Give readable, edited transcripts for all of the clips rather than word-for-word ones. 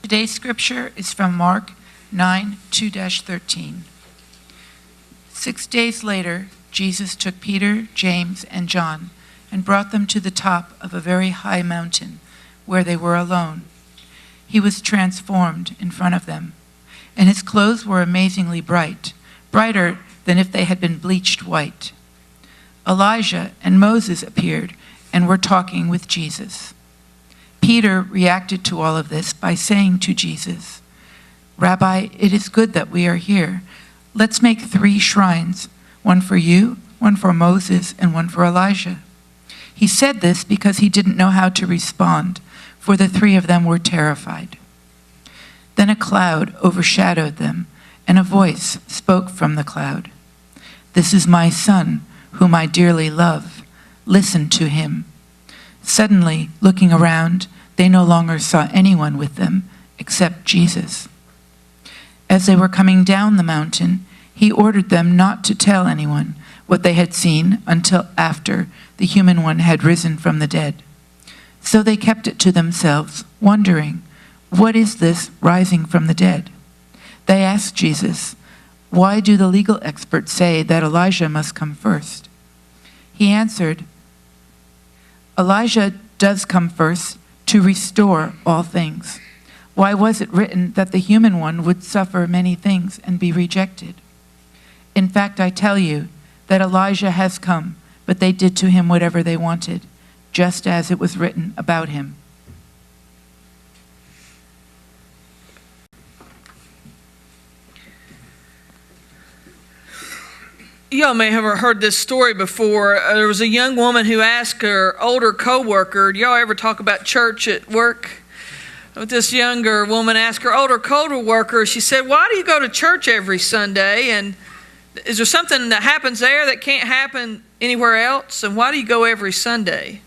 Today's scripture is from Mark 9:2-13. 6 days later, Jesus took Peter, James, and John and brought them to the top of a very high mountain where they were alone. He was transformed in front of them, and his clothes were amazingly bright, brighter than if they had been bleached white. Elijah and Moses appeared and were talking with Jesus. Peter reacted to all of this by saying to Jesus, "Rabbi, it is good that we are here. Let's make 3 shrines, one for you, one for Moses, and one for Elijah." He said this because he didn't know how to respond, for the 3 of them were terrified. Then a cloud overshadowed them, and a voice spoke from the cloud. "This is my son, whom I dearly love. Listen to him." Suddenly, looking around, they no longer saw anyone with them except Jesus. As they were coming down the mountain, he ordered them not to tell anyone what they had seen until after the human one had risen from the dead. So they kept it to themselves, wondering, "What is this rising from the dead?" They asked Jesus, "Why do the legal experts say that Elijah must come first?" He answered, "Elijah does come first to restore all things. Why was it written that the human one would suffer many things and be rejected? In fact, I tell you that Elijah has come, but they did to him whatever they wanted, just as it was written about him." Y'all may have heard this story before. There was a young woman who asked her older co-worker, do y'all ever talk about church at work? This younger woman asked her older co-worker, she said, "Why do you go to church every Sunday? And is there something that happens there that can't happen anywhere else? And why do you go every Sunday?"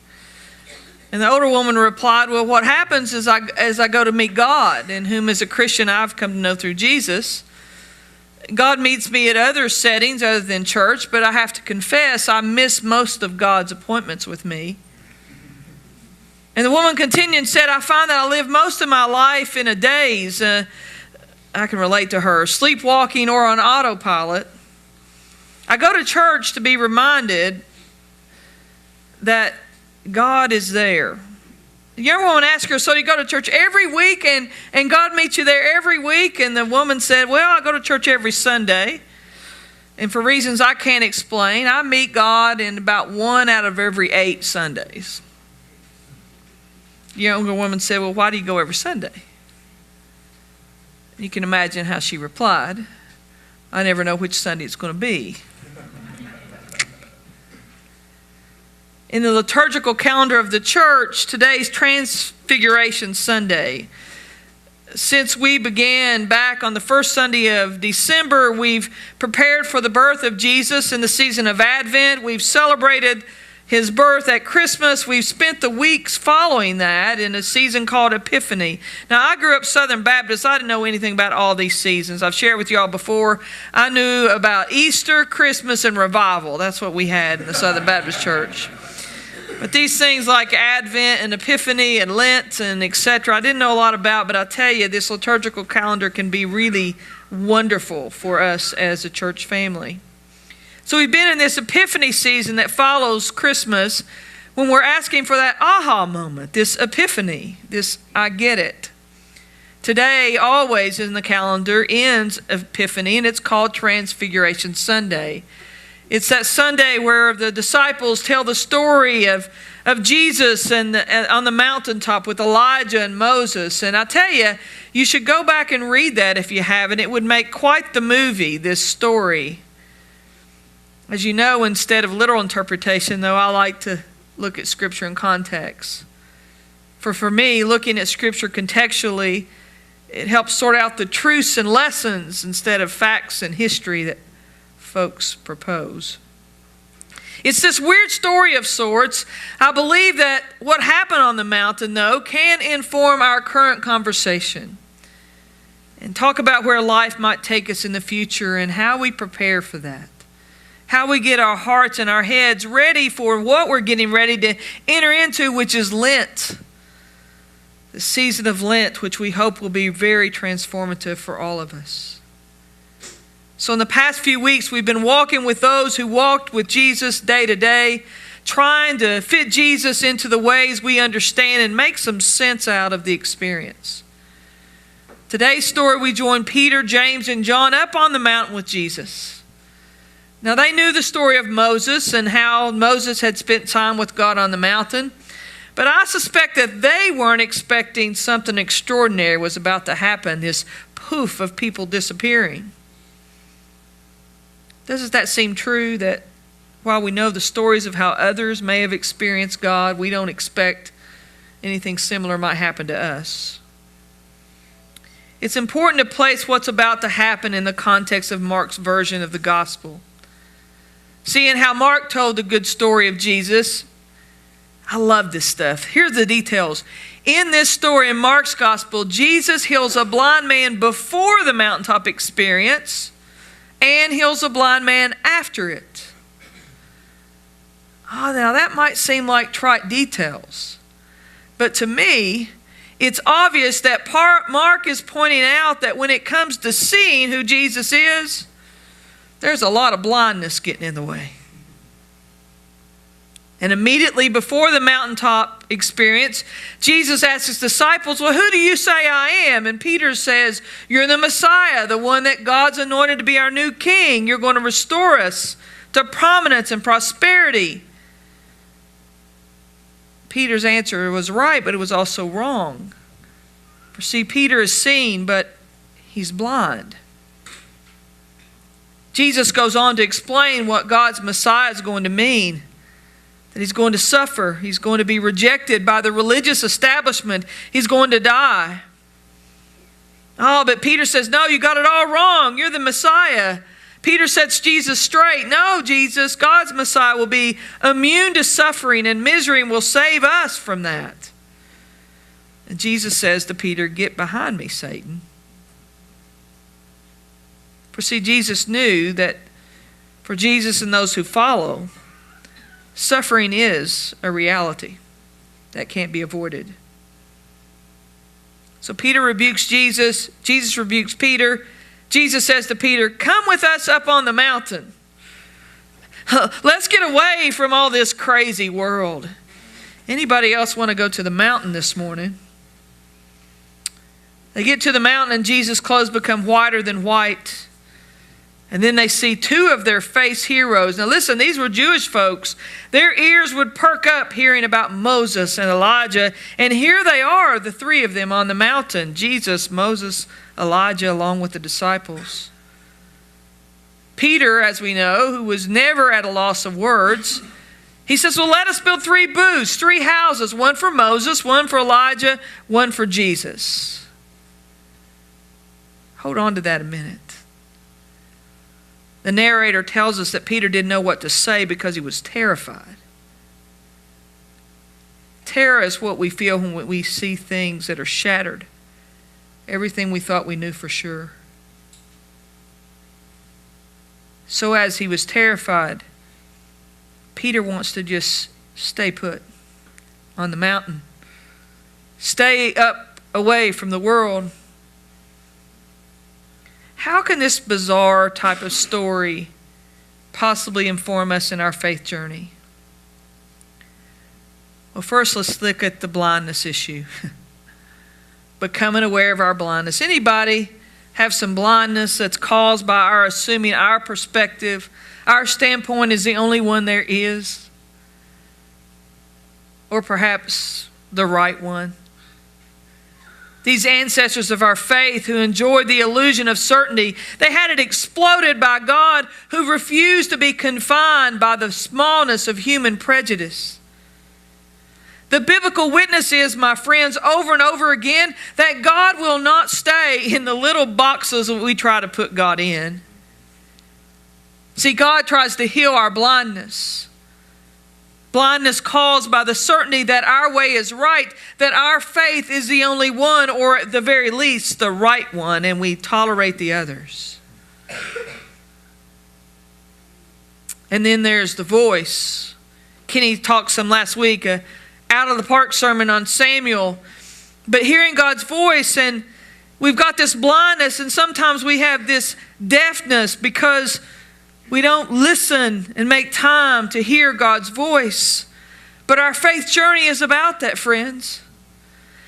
And the older woman replied, "Well, what happens is I go to meet God, in whom as a Christian I've come to know through Jesus. God meets me at other settings other than church, but I have to confess I miss most of God's appointments with me." And the woman continued and said, "I find that I live most of my life in a daze." I can relate to her, sleepwalking or on autopilot. I go to church to be reminded that God is there. The young woman asked her, "So you go to church every week and God meets you there every week?" And the woman said, "Well, I go to church every Sunday. And for reasons I can't explain, I meet God in about 1 out of every 8 Sundays." The younger woman said, "Well, why do you go every Sunday?" You can imagine how she replied, "I never know which Sunday it's going to be." In the liturgical calendar of the church, today's Transfiguration Sunday. Since we began back on the first Sunday of December, we've prepared for the birth of Jesus in the season of Advent. We've celebrated his birth at Christmas. We've spent the weeks following that in a season called Epiphany. Now, I grew up Southern Baptist. I didn't know anything about all these seasons. I've shared with y'all before. I knew about Easter, Christmas, and Revival. That's what we had in the Southern Baptist Church. But these things like Advent and Epiphany and Lent and etc., I didn't know a lot about, but I'll tell you, this liturgical calendar can be really wonderful for us as a church family. So we've been in this Epiphany season that follows Christmas when we're asking for that aha moment, this epiphany, this I get it. Today, always in the calendar, ends Epiphany, and it's called Transfiguration Sunday. It's that Sunday where the disciples tell the story of Jesus and on the mountaintop with Elijah and Moses. And I tell you, you should go back and read that if you haven't. It would make quite the movie, this story. As you know, instead of literal interpretation, though, I like to look at Scripture in context. For me, looking at Scripture contextually, it helps sort out the truths and lessons instead of facts and history that folks propose. It's this weird story of sorts. I believe that what happened on the mountain, though, can inform our current conversation and talk about where life might take us in the future and how we prepare for that. How we get our hearts and our heads ready for what we're getting ready to enter into, which is Lent. the season of Lent, which we hope will be very transformative for all of us. So in the past few weeks, we've been walking with those who walked with Jesus day to day, trying to fit Jesus into the ways we understand and make some sense out of the experience. Today's story, we join Peter, James, and John up on the mountain with Jesus. Now, they knew the story of Moses and how Moses had spent time with God on the mountain, but I suspect that they weren't expecting something extraordinary was about to happen, this poof of people disappearing. Doesn't that seem true, that while we know the stories of how others may have experienced God, we don't expect anything similar might happen to us? It's important to place what's about to happen in the context of Mark's version of the gospel. Seeing how Mark told the good story of Jesus, I love this stuff. Here's the details. In this story in Mark's gospel, Jesus heals a blind man before the mountaintop experience and heals a blind man after it. Oh, now that might seem like trite details, but to me, it's obvious that Mark is pointing out that when it comes to seeing who Jesus is, there's a lot of blindness getting in the way. And immediately before the mountaintop experience, Jesus asks his disciples, well, who do you say I am? And Peter says, you're the Messiah, the one that God's anointed to be our new king. You're going to restore us to prominence and prosperity. Peter's answer was right, but it was also wrong. For see, Peter is seen, but he's blind. Jesus goes on to explain what God's Messiah is going to mean. That he's going to suffer. He's going to be rejected by the religious establishment. He's going to die. Oh, but Peter says, no, you got it all wrong. You're the Messiah. Peter sets Jesus straight. No, Jesus, God's Messiah, will be immune to suffering and misery and will save us from that. And Jesus says to Peter, get behind me, Satan. For see, Jesus knew that for Jesus and those who follow, suffering is a reality that can't be avoided. So Peter rebukes Jesus. Jesus rebukes Peter. Jesus says to Peter, come with us up on the mountain. Let's get away from all this crazy world. Anybody else want to go to the mountain this morning? They get to the mountain and Jesus' clothes become whiter than white. And then they see two of their face heroes. Now listen, these were Jewish folks. Their ears would perk up hearing about Moses and Elijah. And here they are, the three of them on the mountain. Jesus, Moses, Elijah, along with the disciples. Peter, as we know, who was never at a loss of words, he says, well, let us build 3 booths, 3 houses, one for Moses, one for Elijah, one for Jesus. Hold on to that a minute. The narrator tells us that Peter didn't know what to say because he was terrified. Terror is what we feel when we see things that are shattered. Everything we thought we knew for sure. So as he was terrified, Peter wants to just stay put on the mountain. Stay up away from the world. How can this bizarre type of story possibly inform us in our faith journey? Well, first let's look at the blindness issue. Becoming aware of our blindness. Anybody have some blindness that's caused by our assuming our perspective, our standpoint is the only one there is? Or perhaps the right one? These ancestors of our faith who enjoyed the illusion of certainty, they had it exploded by God, who refused to be confined by the smallness of human prejudice. The biblical witness is, my friends, over and over again, that God will not stay in the little boxes that we try to put God in. See, God tries to heal our blindness. Blindness caused by the certainty that our way is right, that our faith is the only one, or at the very least, the right one, and we tolerate the others. And then there's the voice. Kenny talked some last week, out of the park sermon on Samuel. But hearing God's voice, and we've got this blindness, and sometimes we have this deafness because we don't listen and make time to hear God's voice. But our faith journey is about that, friends.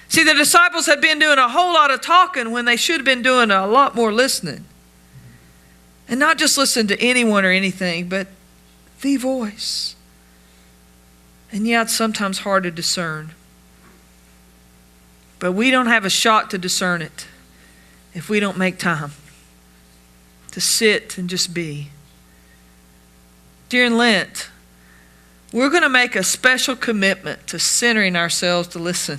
See, the disciples had been doing a whole lot of talking when they should have been doing a lot more listening. And not just listen to anyone or anything, but the voice. And yeah, it's sometimes hard to discern. But we don't have a shot to discern it if we don't make time to sit and just be. During Lent, we're going to make a special commitment to centering ourselves to listen,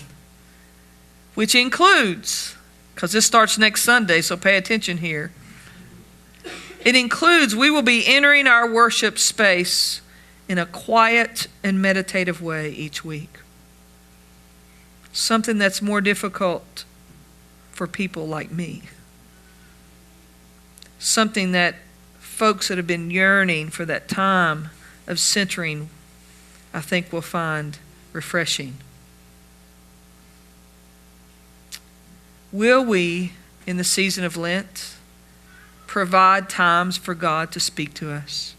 which includes, because this starts next Sunday, so pay attention here. It includes we will be entering our worship space in a quiet and meditative way each week. Something that's more difficult for people like me. Something that folks that have been yearning for that time of centering, I think, will find refreshing. Will we, in the season of Lent, provide times for God to speak to us?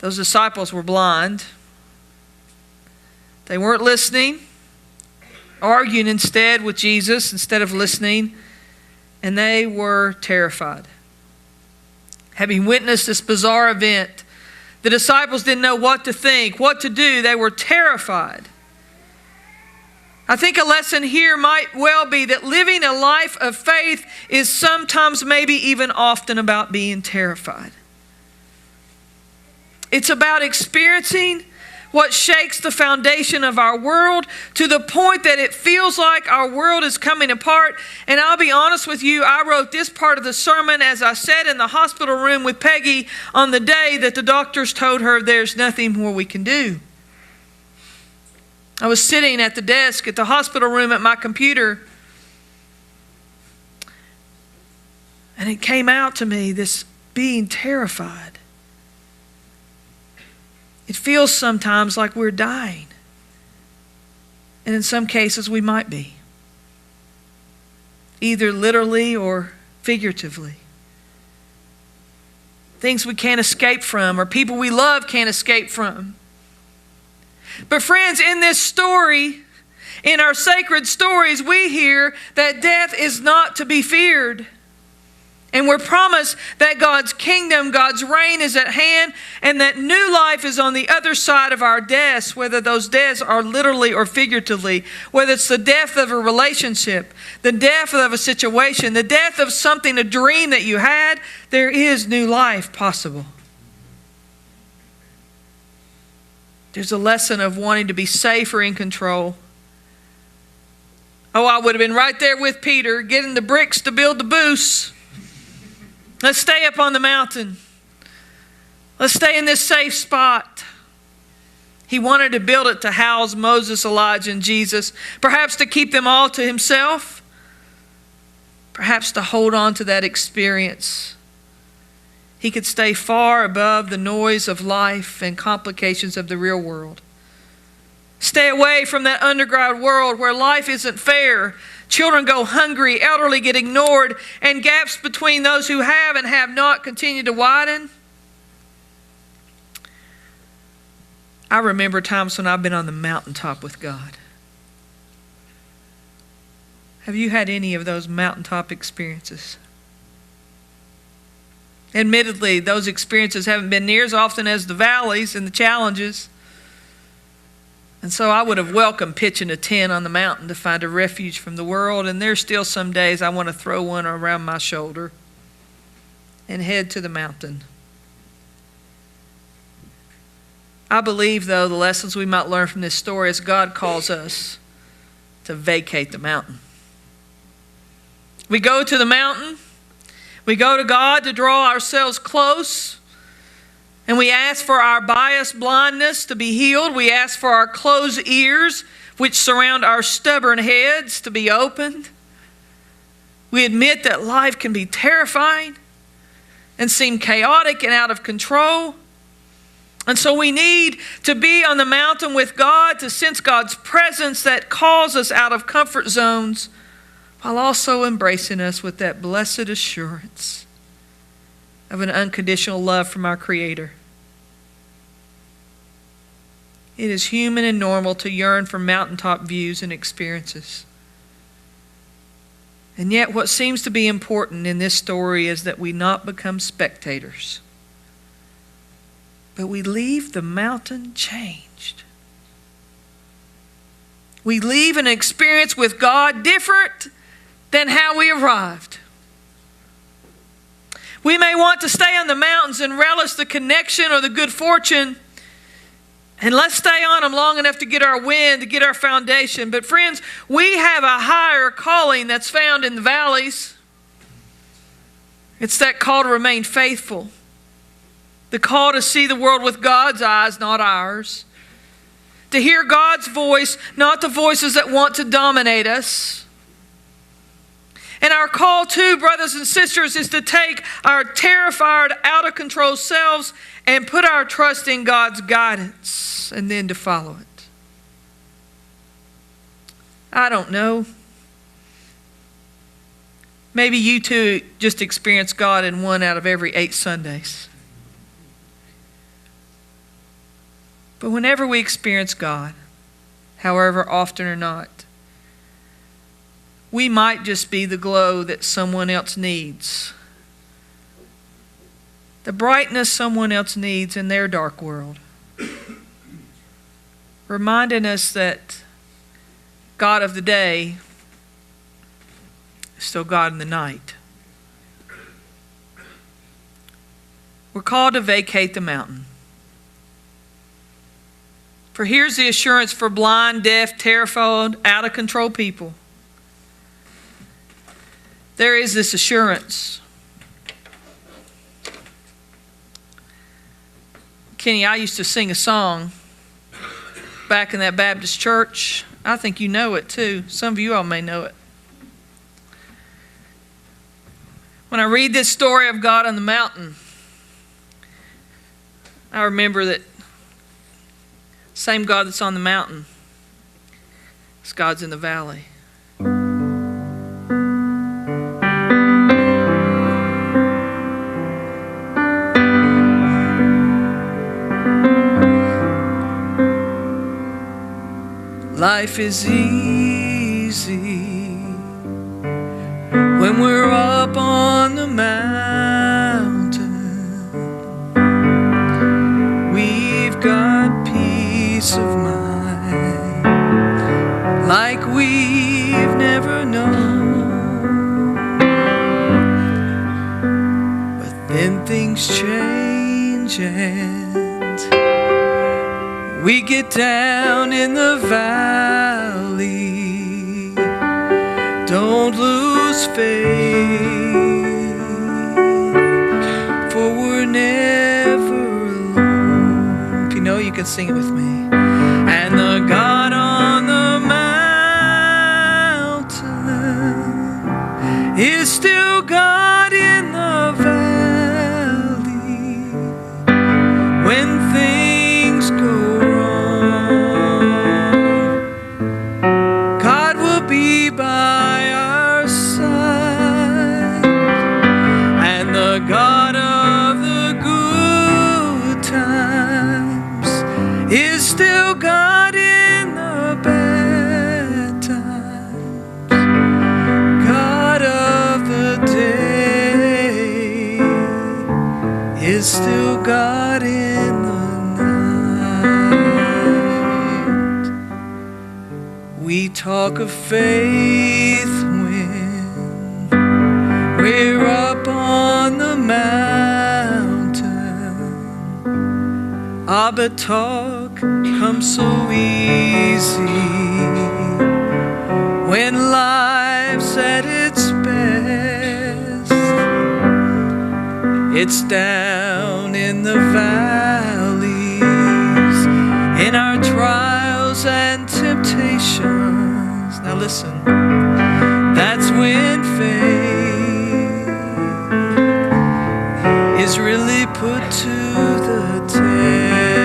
Those disciples were blind. They weren't listening, arguing instead with Jesus instead of listening, and they were terrified. Having witnessed this bizarre event, the disciples didn't know what to think, what to do. They were terrified. I think a lesson here might well be that living a life of faith is sometimes, maybe even often, about being terrified. It's about experiencing what shakes the foundation of our world to the point that it feels like our world is coming apart. And I'll be honest with you, I wrote this part of the sermon, as I sat in the hospital room with Peggy on the day that the doctors told her there's nothing more we can do. I was sitting at the desk at the hospital room at my computer, and it came out to me, this being terrified. It feels sometimes like we're dying. And in some cases we might be. Either literally or figuratively. Things we can't escape from, or people we love can't escape from. But friends, in this story, in our sacred stories, we hear that death is not to be feared. And we're promised that God's kingdom, God's reign is at hand, and that new life is on the other side of our deaths, whether those deaths are literally or figuratively, whether it's the death of a relationship, the death of a situation, the death of something, a dream that you had, there is new life possible. There's a lesson of wanting to be safe or in control. Oh, I would have been right there with Peter, getting the bricks to build the booths. Let's stay up on the mountain. Let's stay in this safe spot. He wanted to build it to house Moses, Elijah, and Jesus. Perhaps to keep them all to himself. Perhaps to hold on to that experience. He could stay far above the noise of life and complications of the real world. Stay away from that underground world where life isn't fair. Children go hungry, elderly get ignored, and gaps between those who have and have not continue to widen. I remember times when I've been on the mountaintop with God. Have you had any of those mountaintop experiences? Admittedly, those experiences haven't been near as often as the valleys and the challenges. And so I would have welcomed pitching a tent on the mountain to find a refuge from the world. And there's still some days I want to throw one around my shoulder and head to the mountain. I believe, though, the lessons we might learn from this story is God calls us to vacate the mountain. We go to the mountain. We go to God to draw ourselves close. And we ask for our biased blindness to be healed. We ask for our closed ears, which surround our stubborn heads, to be opened. We admit that life can be terrifying and seem chaotic and out of control. And so we need to be on the mountain with God, to sense God's presence that calls us out of comfort zones, while also embracing us with that blessed assurance of an unconditional love from our Creator. It is human and normal to yearn for mountaintop views and experiences. And yet what seems to be important in this story is that we not become spectators, but we leave the mountain changed. We leave an experience with God different than how we arrived. We may want to stay on the mountains and relish the connection or the good fortune, and let's stay on them long enough to get our wind, to get our foundation. But friends, we have a higher calling that's found in the valleys. It's that call to remain faithful. The call to see the world with God's eyes, not ours. To hear God's voice, not the voices that want to dominate us. And our call too, brothers and sisters, is to take our terrified, out of control selves and put our trust in God's guidance and then to follow it. I don't know. Maybe you too just experience God in 1 out of every 8 Sundays. But whenever we experience God, however often or not, we might just be the glow that someone else needs. The brightness someone else needs in their dark world. Reminding us that God of the day is still God in the night. We're called to vacate the mountain. For here's the assurance for blind, deaf, terrified, out of control people. There is this assurance. Kenny, I used to sing a song back in that Baptist church. I think you know it too. Some of you all may know it. When I read this story of God on the mountain, I remember that same God that's on the mountain is God's in the valley. Life is easy when we're up on the mountain. We've got peace of mind like we've never known. But then things change and we get down in the valley. Don't lose faith, for we're never alone. If you know, you can sing it with me. And the God on the mountain is still God in the valley. When things go by our side, and the God of the good times is still God in the bad times. God of the day is still God in the night. We talk of faith when we're up on the mountain. But talk comes so easy when life's at its best. It's down in the valleys, in our trials and temptations. Now listen, that's when faith is really put to the test.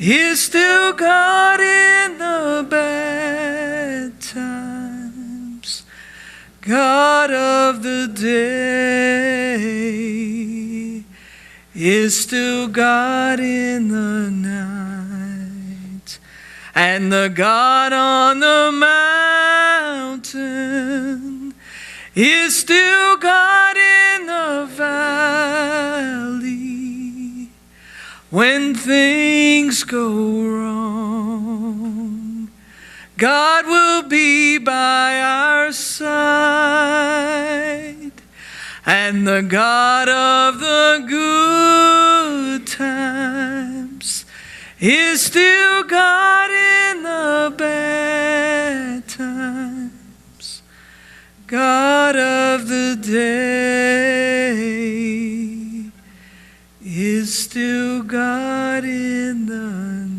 is still God in the bad times. God of the day is still God in the night. And the God on the mountain is still God in the valley. When things go wrong, God will be by our side. And the God of the good times is still God in the bad times. God of the day is still God in the